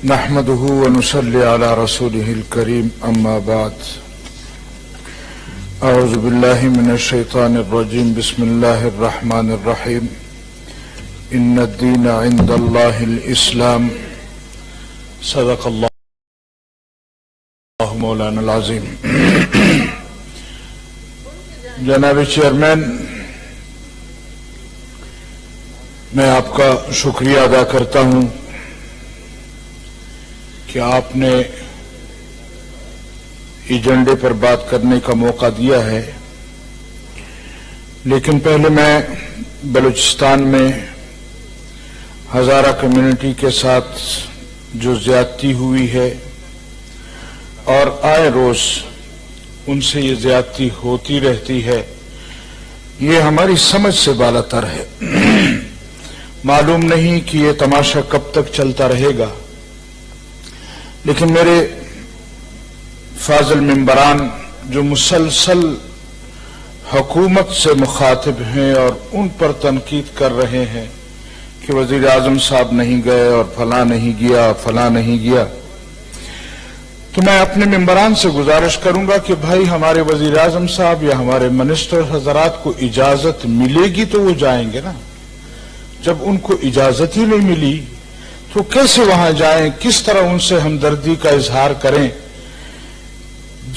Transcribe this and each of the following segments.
نحمده ونصلي على رسوله الكريم أما بعد أعوذ بالله من الشيطان الرجيم بسم الله الرحمن الرحيم إن الدين عند الله الإسلام صدق الله مولانا العظيم. جناب چیئرمین، میں آپ کا شکریہ ادا کرتا ہوں کہ آپ نے ایجنڈے پر بات کرنے کا موقع دیا ہے، لیکن پہلے میں بلوچستان میں ہزارہ کمیونٹی کے ساتھ جو زیادتی ہوئی ہے اور آئے روز ان سے یہ زیادتی ہوتی رہتی ہے، یہ ہماری سمجھ سے بالا تر ہے. معلوم نہیں کہ یہ تماشا کب تک چلتا رہے گا، لیکن میرے فاضل ممبران جو مسلسل حکومت سے مخاطب ہیں اور ان پر تنقید کر رہے ہیں کہ وزیر اعظم صاحب نہیں گئے اور فلاں نہیں گیا فلاں نہیں گیا، تو میں اپنے ممبران سے گزارش کروں گا کہ بھائی ہمارے وزیر اعظم صاحب یا ہمارے منسٹر حضرات کو اجازت ملے گی تو وہ جائیں گے نا. جب ان کو اجازت ہی نہیں ملی تو کیسے وہاں جائیں، کس طرح ان سے ہمدردی کا اظہار کریں؟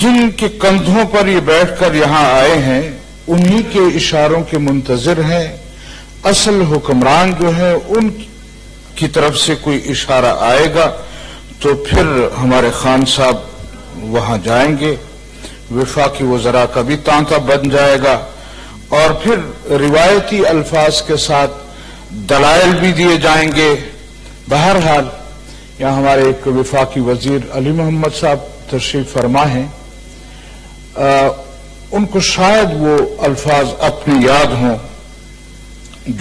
جن کے کندھوں پر یہ بیٹھ کر یہاں آئے ہیں انہی کے اشاروں کے منتظر ہیں. اصل حکمران جو ہیں ان کی طرف سے کوئی اشارہ آئے گا تو پھر ہمارے خان صاحب وہاں جائیں گے، وفاقی وزراء کا بھی تانتا بن جائے گا اور پھر روایتی الفاظ کے ساتھ دلائل بھی دیے جائیں گے. بہرحال یہاں ہمارے ایک وفاقی وزیر علی محمد صاحب تشریف فرما ہیں، ان کو شاید وہ الفاظ اپنی یاد ہوں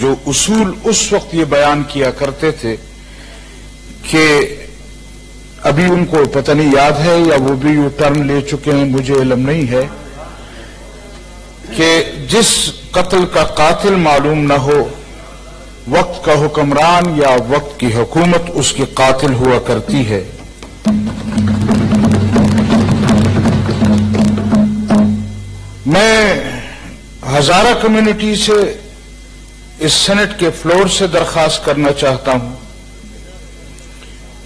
جو اصول اس وقت یہ بیان کیا کرتے تھے کہ ابھی ان کو پتہ نہیں یاد ہے یا وہ بھی یو ٹرن لے چکے ہیں، مجھے علم نہیں ہے، کہ جس قتل کا قاتل معلوم نہ ہو وقت کا حکمران یا وقت کی حکومت اس کی قاتل ہوا کرتی ہے. میں ہزارہ کمیونٹی سے اس سینٹ کے فلور سے درخواست کرنا چاہتا ہوں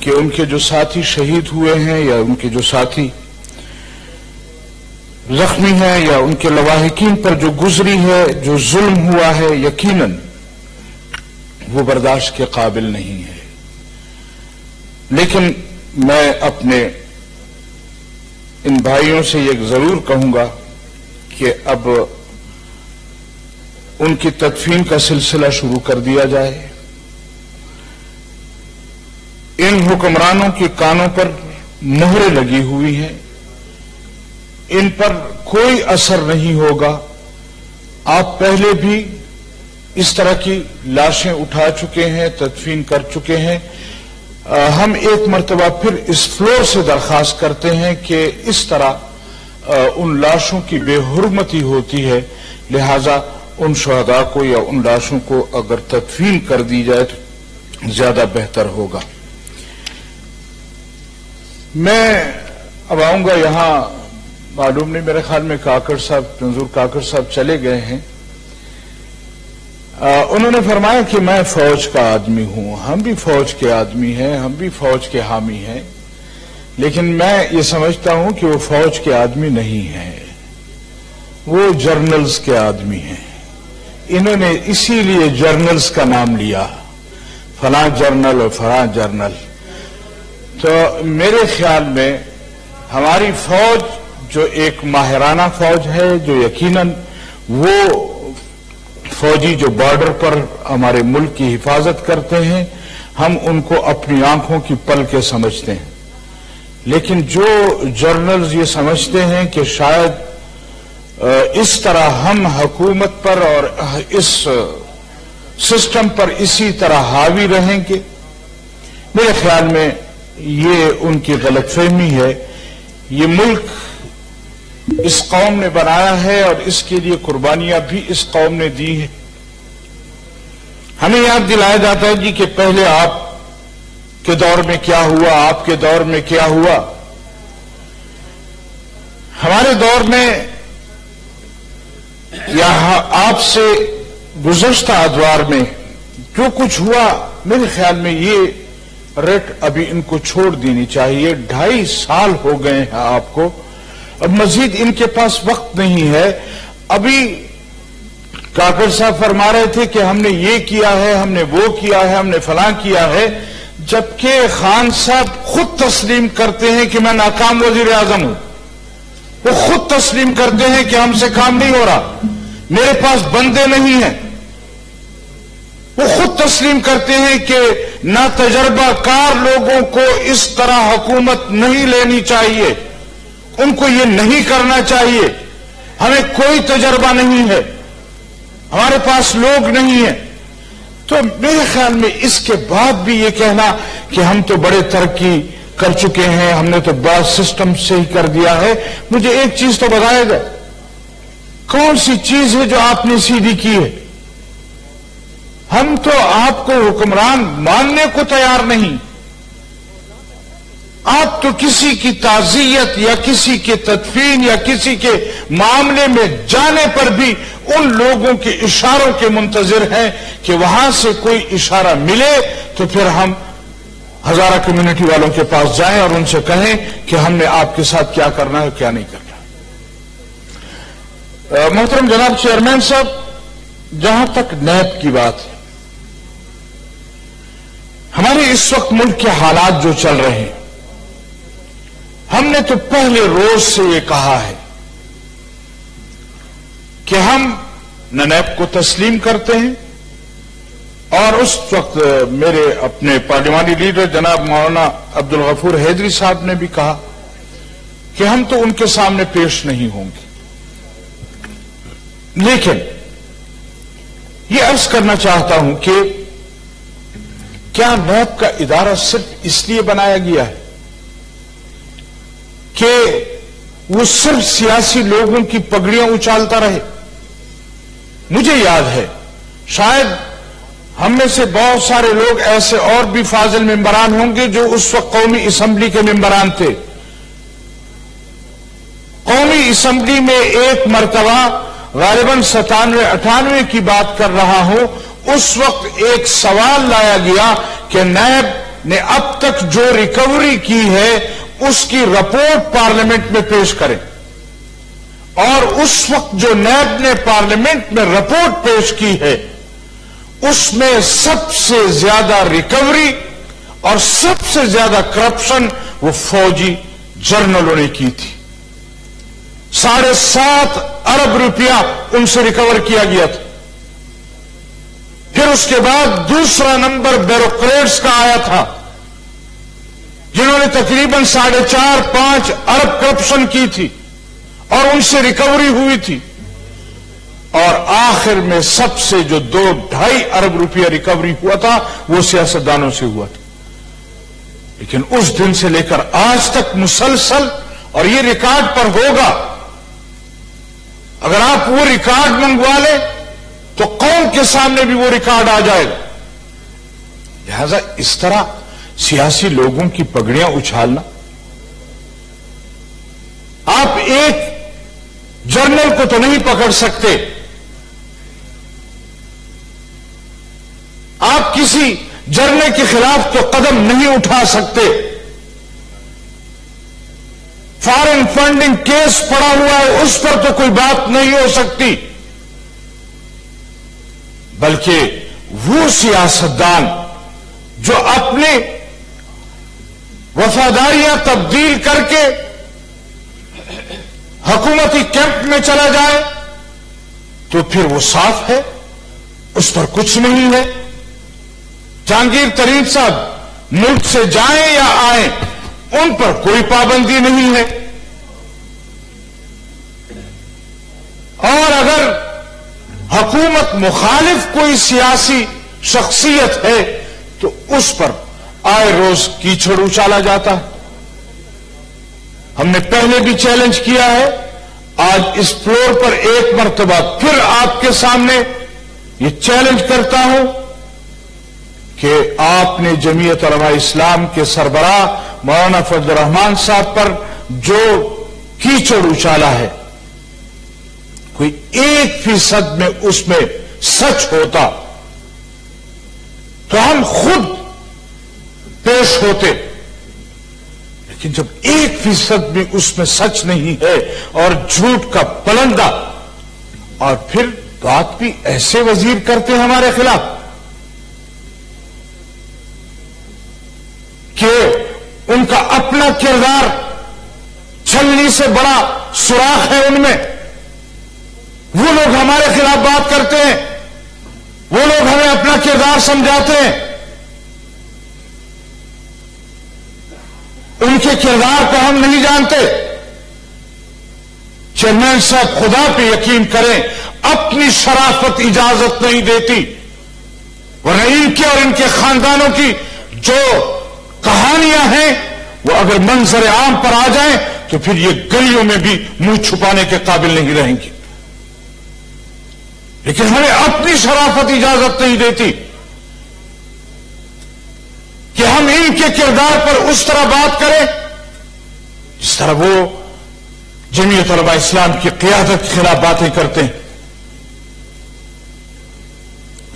کہ ان کے جو ساتھی شہید ہوئے ہیں یا ان کے جو ساتھی زخمی ہیں یا ان کے لواحقین پر جو گزری ہے، جو ظلم ہوا ہے، یقیناً وہ برداشت کے قابل نہیں ہے. لیکن میں اپنے ان بھائیوں سے یہ ضرور کہوں گا کہ اب ان کی تدفین کا سلسلہ شروع کر دیا جائے. ان حکمرانوں کے کانوں پر مہریں لگی ہوئی ہیں، ان پر کوئی اثر نہیں ہوگا. آپ پہلے بھی اس طرح کی لاشیں اٹھا چکے ہیں، تدفین کر چکے ہیں. ہم ایک مرتبہ پھر اس فلور سے درخواست کرتے ہیں کہ اس طرح ان لاشوں کی بے حرمتی ہوتی ہے، لہذا ان شہداء کو یا ان لاشوں کو اگر تدفین کر دی جائے تو زیادہ بہتر ہوگا. میں اب آؤں گا یہاں، معلوم نہیں میرے خیال میں کاکڑ صاحب، منظور کاکڑ صاحب چلے گئے ہیں. انہوں نے فرمایا کہ میں فوج کا آدمی ہوں. ہم بھی فوج کے آدمی ہیں، ہم بھی فوج کے حامی ہیں، لیکن میں یہ سمجھتا ہوں کہ وہ فوج کے آدمی نہیں ہیں، وہ جرنلز کے آدمی ہیں. انہوں نے اسی لیے جرنلز کا نام لیا، فلاں جرنل اور فلاں جرنل. تو میرے خیال میں ہماری فوج جو ایک ماہرانہ فوج ہے، جو یقیناً وہ فوجی جو بارڈر پر ہمارے ملک کی حفاظت کرتے ہیں، ہم ان کو اپنی آنکھوں کی پلکیں سمجھتے ہیں. لیکن جو جرنلز یہ سمجھتے ہیں کہ شاید اس طرح ہم حکومت پر اور اس سسٹم پر اسی طرح حاوی رہیں گے، میرے خیال میں یہ ان کی غلط فہمی ہے. یہ ملک اس قوم نے بنایا ہے اور اس کے لیے قربانیاں بھی اس قوم نے دی ہیں. ہمیں یاد دلایا جاتا ہے جی کہ پہلے آپ کے دور میں کیا ہوا، آپ کے دور میں کیا ہوا. ہمارے دور میں یا آپ سے گزشتہ ادوار میں جو کچھ ہوا، میرے خیال میں یہ رٹ ابھی ان کو چھوڑ دینی چاہیے. 2.5 سال ہو گئے ہیں آپ کو، اب مزید ان کے پاس وقت نہیں ہے. ابھی کاکڑ صاحب فرما رہے تھے کہ ہم نے یہ کیا ہے، ہم نے وہ کیا ہے، ہم نے فلاں کیا ہے، جبکہ خان صاحب خود تسلیم کرتے ہیں کہ میں ناکام وزیر اعظم ہوں. وہ خود تسلیم کرتے ہیں کہ ہم سے کام نہیں ہو رہا، میرے پاس بندے نہیں ہیں. وہ خود تسلیم کرتے ہیں کہ ناتجربہ کار لوگوں کو اس طرح حکومت نہیں لینی چاہیے، ان کو یہ نہیں کرنا چاہیے. ہمیں کوئی تجربہ نہیں ہے، ہمارے پاس لوگ نہیں ہیں. تو میرے خیال میں اس کے بعد بھی یہ کہنا کہ ہم تو بڑے ترقی کر چکے ہیں، ہم نے تو بڑا سسٹم صحیح کر دیا ہے. مجھے ایک چیز تو بتایا جائے، کون سی چیز ہے جو آپ نے سیدھی کی ہے؟ ہم تو آپ کو حکمران ماننے کو تیار نہیں. آپ تو کسی کی تعزیت یا کسی کے تدفین یا کسی کے معاملے میں جانے پر بھی ان لوگوں کے اشاروں کے منتظر ہیں کہ وہاں سے کوئی اشارہ ملے تو پھر ہم ہزارہ کمیونٹی والوں کے پاس جائیں اور ان سے کہیں کہ ہم نے آپ کے ساتھ کیا کرنا ہے کیا نہیں کرنا. محترم جناب چیئرمین صاحب، جہاں تک نیب کی بات ہے، ہمارے اس وقت ملک کے حالات جو چل رہے ہیں، ہم نے تو پہلے روز سے یہ کہا ہے کہ ہم نہ نیب کو تسلیم کرتے ہیں، اور اس وقت میرے اپنے پارلیمانی لیڈر جناب مولانا عبدالغفور حیدری صاحب نے بھی کہا کہ ہم تو ان کے سامنے پیش نہیں ہوں گے. لیکن یہ عرض کرنا چاہتا ہوں کہ کیا نیب کا ادارہ صرف اس لیے بنایا گیا ہے کہ وہ صرف سیاسی لوگوں کی پگڑیاں اچھالتا رہے؟ مجھے یاد ہے، شاید ہم میں سے بہت سارے لوگ ایسے اور بھی فاضل ممبران ہوں گے جو اس وقت قومی اسمبلی کے ممبران تھے. قومی اسمبلی میں ایک مرتبہ غالباً 97-98 کی بات کر رہا ہوں، اس وقت ایک سوال لایا گیا کہ نیب نے اب تک جو ریکوری کی ہے اس کی رپورٹ پارلیمنٹ میں پیش کریں. اور اس وقت جو نیب نے پارلیمنٹ میں رپورٹ پیش کی ہے اس میں سب سے زیادہ ریکوری اور سب سے زیادہ کرپشن وہ فوجی جرنلوں نے کی تھی. 7.5 ارب روپیہ ان سے ریکور کیا گیا تھا. پھر اس کے بعد دوسرا نمبر بیوروکریٹس کا آیا تھا جنہوں نے تقریباً 4.5 ارب کرپشن کی تھی اور ان سے ریکوری ہوئی تھی. اور آخر میں سب سے جو 2-2.5 ارب روپیہ ریکوری ہوا تھا وہ سیاستدانوں سے ہوا تھا. لیکن اس دن سے لے کر آج تک مسلسل، اور یہ ریکارڈ پر ہوگا، اگر آپ وہ ریکارڈ منگوا لیں تو قوم کے سامنے بھی وہ ریکارڈ آ جائے گا. لہذا اس طرح سیاسی لوگوں کی پگڑیاں اچھالنا، آپ ایک جرنل کو تو نہیں پکڑ سکتے، آپ کسی جرنل کے خلاف تو قدم نہیں اٹھا سکتے. فارن فنڈنگ کیس پڑا ہوا ہے، اس پر تو کوئی بات نہیں ہو سکتی. بلکہ وہ سیاستدان جو اپنی وفاداریاں تبدیل کر کے حکومتی کیمپ میں چلا جائے تو پھر وہ صاف ہے، اس پر کچھ نہیں ہے. جہانگیر ترین صاحب ملک سے جائیں یا آئیں ان پر کوئی پابندی نہیں ہے. اور اگر حکومت مخالف کوئی سیاسی شخصیت ہے تو اس پر آئے روز کیچڑ اچالا جاتا ہے. ہم نے پہلے بھی چیلنج کیا ہے، آج اس فلور پر ایک مرتبہ پھر آپ کے سامنے یہ چیلنج کرتا ہوں کہ آپ نے جمعیت علماء اسلام کے سربراہ مولانا فضل الرحمان صاحب پر جو کیچڑ اچالا ہے، کوئی 1% میں اس میں سچ ہوتا تو ہم خود پیش ہوتے، لیکن جب 1% بھی اس میں سچ نہیں ہے اور جھوٹ کا پلندہ، اور پھر بات بھی ایسے وزیر کرتے ہیں ہمارے خلاف کہ ان کا اپنا کردار چھلنی سے بڑا سوراخ ہے ان میں، وہ لوگ ہمارے خلاف بات کرتے ہیں، وہ لوگ ہمیں اپنا کردار سمجھاتے ہیں، ان کے کردار کو ہم نہیں جانتے۔ چیئرمین صاحب خدا پہ یقین کریں، اپنی شرافت اجازت نہیں دیتی، ورنہ ان کے اور ان کے خاندانوں کی جو کہانیاں ہیں وہ اگر منظر عام پر آ جائیں تو پھر یہ گلیوں میں بھی منہ چھپانے کے قابل نہیں رہیں گی، لیکن ہمیں اپنی شرافت اجازت نہیں دیتی کہ ہم ان کے کردار پر اس طرح بات کریں جس طرح وہ جمعیت علماء اسلام کی قیادت کے خلاف باتیں کرتے ہیں۔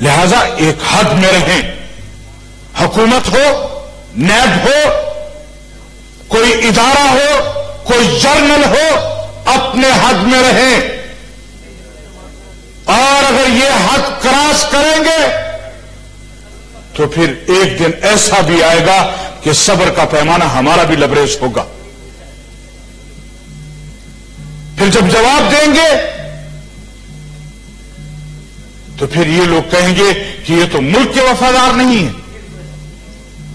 لہذا ایک حد میں رہیں، حکومت ہو، نیب ہو، کوئی ادارہ ہو، کوئی جرنل ہو، اپنے حد میں رہیں، اور اگر یہ حد کراس کریں گے تو پھر ایک دن ایسا بھی آئے گا کہ صبر کا پیمانہ ہمارا بھی لبریز ہوگا۔ پھر جب جواب دیں گے تو پھر یہ لوگ کہیں گے کہ یہ تو ملک کے وفادار نہیں ہیں۔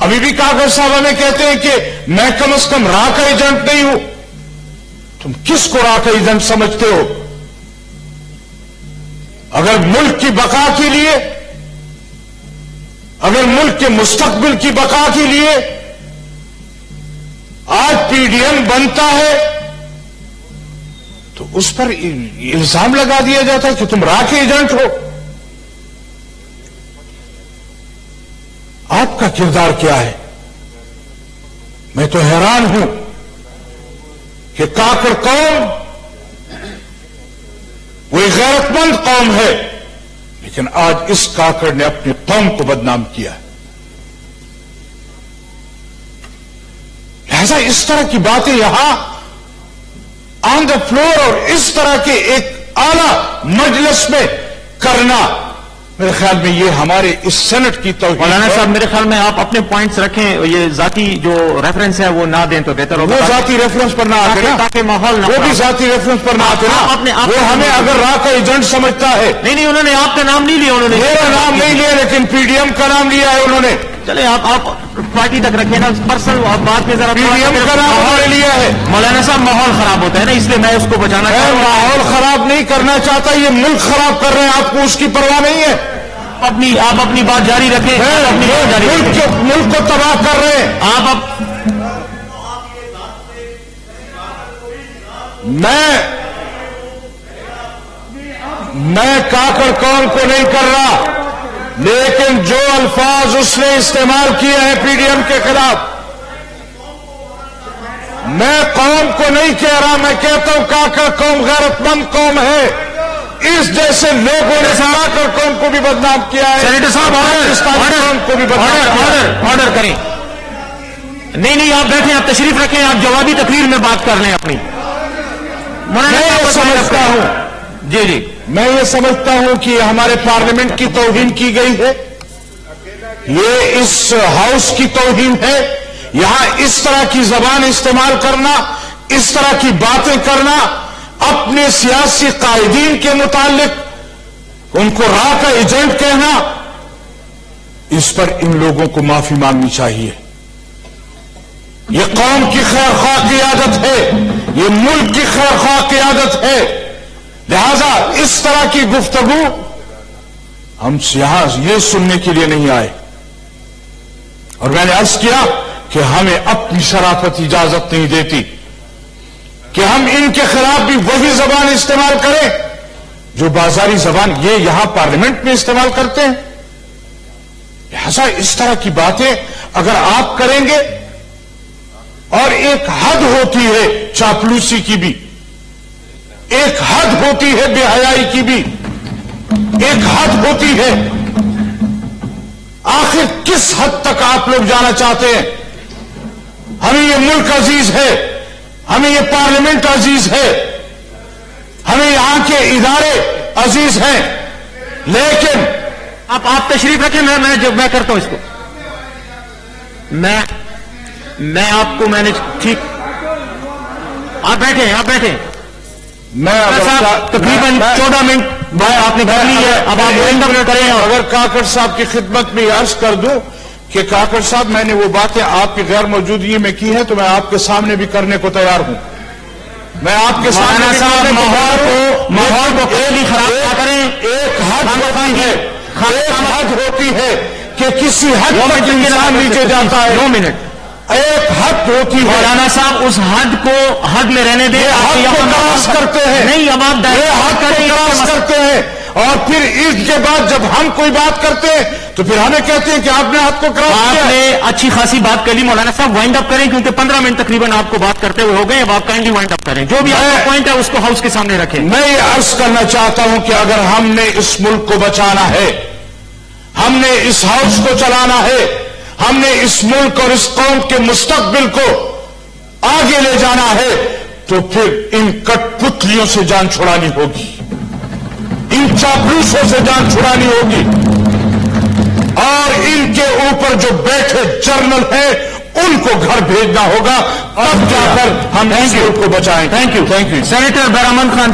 ابھی بھی کاغذ صاحب ہمیں کہتے ہیں کہ میں کم از کم راہ کا ایجنٹ نہیں ہوں۔ تم کس کو راہ کا ایجنٹ سمجھتے ہو؟ اگر ملک کی بقا کے لیے، اگر ملک کے مستقبل کی بقا کے لیے آج پی ڈی ایم بنتا ہے تو اس پر الزام لگا دیا جاتا ہے کہ تم راہ کے ایجنٹ ہو۔ آپ کا کردار کیا ہے؟ میں تو حیران ہوں کہ کاکڑ قوم وہ ایک غیرت مند قوم ہے، لیکن آج اس کاکڑ نے اپنی قوم کو بدنام کیا ہے۔ لہذا اس طرح کی باتیں یہاں آن دا فلور اور اس طرح کے ایک اعلی مجلس میں کرنا، میرے خیال میں یہ ہمارے اس سینٹ کی توہین ہے۔ مولانا صاحب میرے خیال میں آپ اپنے پوائنٹس رکھیں، یہ ذاتی جو ریفرنس ہے وہ نہ دیں تو بہتر ہوگا۔ وہ ذاتی ریفرنس پر نہ آتے نا، تاکہ ماحول نہ، وہ بھی ذاتی ریفرنس پر نہ آتے نا، وہ ہمیں اگر راہ کا ایجنٹ سمجھتا ہے۔ نہیں انہوں نے آپ کا نام نہیں لیا، انہوں نے میرا نام نہیں لیا، لیکن پی ڈی ایم کا نام لیا ہے انہوں نے۔ چلے آپ پارٹی تک رکھیں نا، پرسنل بات میں ذرا پی ڈی ایم کا نام انہوں نے لیا ہے۔ مولانا صاحب ماحول خراب ہوتا ہے نا، اس لیے میں اس کو بچانا چاہتا ہوں۔ ماحول خراب نہیں کرنا چاہتا، یہ ملک خراب کر رہے ہیں، آپ کو اس کی پرواہ نہیں ہے۔ آپ اپنی بات جاری رکھیں، ملک کو تباہ کر رہے ہیں۔ میں کاکڑ قوم کو نہیں کر رہا، لیکن جو الفاظ اس نے استعمال کیے ہیں پی ڈی ایم کے خلاف، میں قوم کو نہیں کہہ رہا، میں کہتا ہوں کاکڑ قوم غیرت مند قوم ہے۔ اس جیسے لوگوں نے کاکڑ قوم کو بھی بدنام کیا ہے، سینیٹر صاحب قوم کو بھی بدنام کیا ہے۔ آرڈر کریں۔ نہیں آپ بیٹھیں، آپ تشریف رکھیں، آپ جوابی تقریر میں بات کر لیں اپنی۔ میں یہ سمجھتا ہوں، جی میں یہ سمجھتا ہوں کہ ہمارے پارلیمنٹ کی توہین کی گئی ہے، یہ اس ہاؤس کی توہین ہے۔ یہاں اس طرح کی زبان استعمال کرنا، اس طرح کی باتیں کرنا، اپنے سیاسی قائدین کے متعلق ان کو راہ کا ایجنٹ کہنا، اس پر ان لوگوں کو معافی مانگنی چاہیے۔ یہ قوم کی خیر خواہ کی عادت ہے، یہ ملک کی خیر خواہ کی عادت ہے، لہذا اس طرح کی گفتگو ہم یہاں یہ سننے کے لیے نہیں آئے۔ اور میں نے عرض کیا کہ ہمیں اپنی شرافت اجازت نہیں دیتی کہ ہم ان کے خلاف بھی وہی زبان استعمال کریں جو بازاری زبان یہ یہاں پارلیمنٹ میں استعمال کرتے ہیں۔ اچھا اس طرح کی باتیں اگر آپ کریں گے، اور ایک حد ہوتی ہے چاپلوسی کی بھی، ایک حد ہوتی ہے بے حیائی کی بھی، ایک حد ہوتی ہے. آخر کس حد تک آپ لوگ جانا چاہتے ہیں؟ ہمیں یہ ملک عزیز ہے، ہمیں یہ پارلیمنٹ عزیز ہے، ہمیں یہاں کے ادارے عزیز ہیں، لیکن آپ تشریف رکھیں، میں کرتا ہوں اس کو. میں آپ کو میں نے ٹھیک، آپ بیٹھیں. میں تقریباً 14 منٹ بعد آپ نے کر لی ہے، اب آپ وائنڈ اپ کریں. اگر کاکڑ صاحب کی خدمت میں عرض کر دوں کہ کاکڑ صاحب میں نے وہ باتیں آپ کی غیر موجودگی میں کی ہیں تو میں آپ کے سامنے بھی کرنے کو تیار ہوں. میں آپ کے سامنے ماحول کو کبھی خراب نہ کریں. ایک حد ہوتی ہے کہ کسی حد تک انسان نیچے جاتا ہے. 2 منٹ. ایک حد ہوتی ہے. مولانا صاحب اس حد کو حد میں رہنے دیں. حد کو کراس کرتے ہیں. نہیں، اب آپ حد کو کراس کرتے ہیں اور پھر اس کے بعد جب ہم کوئی بات کرتے ہیں تو پھر ہمیں کہتے ہیں کہ آپ نے حد کو کراس کیا. آپ نے اچھی خاصی بات کر لی. مولانا صاحب وائنڈ اپ کریں کیونکہ 15 منٹ تقریباً آپ کو بات کرتے ہوئے ہو گئے. اب آپ کائنڈلی وائنڈ اپ کریں. جو بھی آپ کا پوائنٹ ہے اس کو ہاؤس کے سامنے رکھیں. میں یہ عرض کرنا چاہتا ہوں کہ اگر ہم نے اس ملک کو بچانا ہے، ہم نے اس ہاؤس کو چلانا ہے، ہم نے اس ملک اور اس قوم کے مستقبل کو آگے لے جانا ہے، تو پھر ان کٹ پتلیوں سے جان چھڑانی ہوگی، ان چاپلوسوں سے جان چھڑانی ہوگی، اور ان کے اوپر جو بیٹھے جرنل ہیں ان کو گھر بھیجنا ہوگا. اب جا کر ہم اس ملک کو بچائیں. Thank you. سینیٹر بیرامن خان.